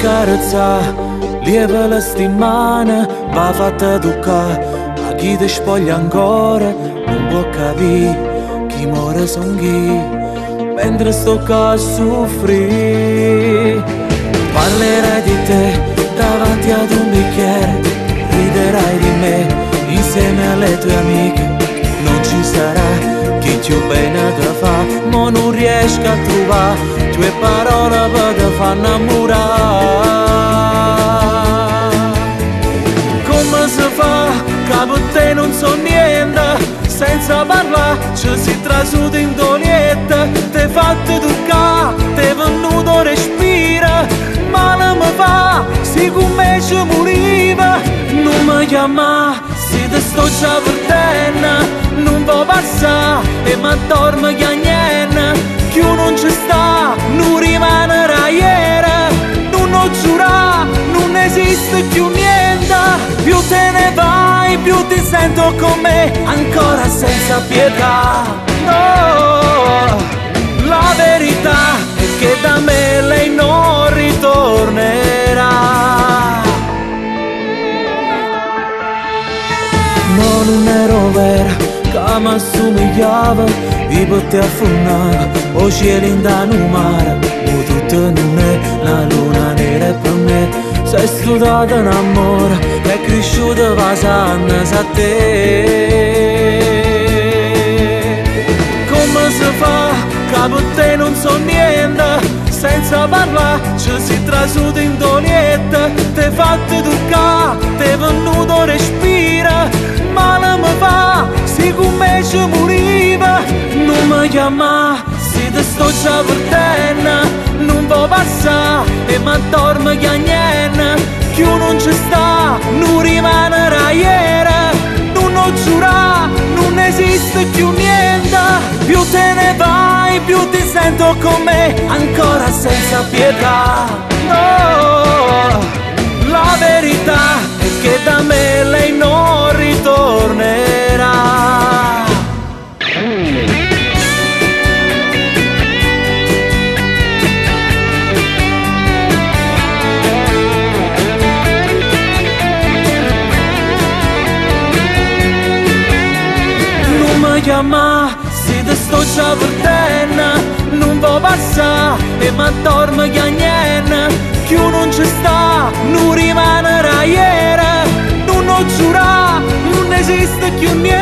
Carezza, lieve la settimana, va fatta toccare, ma chi ti spoglia ancora non può capire chi muore son chi, mentre sto qua a soffrire. Parlerai di te davanti ad un bicchiere, riderai di me insieme alle tue amiche, non ci sarà chi più bene te fa, ma non riesco a trovare tue parole per te fa innamorare. Come si fa che per te non so niente, senza parlare ci si trasuda in dolietta, ti fatto toccare, ti è venuto respira, male mi fa, si come ci moriva, non mi chiama, se ti sto già perdendo, non può passare e mi dorme che niente. Chi non ci sta, non rimanerà ieri, non ho giurato, non esiste più niente. Più te ne vai, più ti sento con me, ancora senza pietà. No, la verità è che da me lei non ritornerà. No, non ero vera, che mi assomigliava, vi potete affonnare, o cielo in danno mare, o tutto non è la luna nera per me. Sei studiato in amore, che è cresciuto passando a te. Come si fa, che per te non so niente, senza parlare ci si trasuda in dolietta, ti è fatto toccare, ti è venuto respira, male mi fa, si come ci moriva, non mi chiama, se ti sto già perdendo, non può passare e mi dorme che niente, chi non ci sta, non rimanerà ieri, non ho giurato, non esiste più niente, più te ne vai, più ti sento con me, ancora senza pietà. No, la verità è che da me lei non ritornerà. Ma se ti sto già perdendo, non può passare e mi dorme che niente, chi non ci sta, non rimanerà ieri, non ho giurato, non esiste più niente.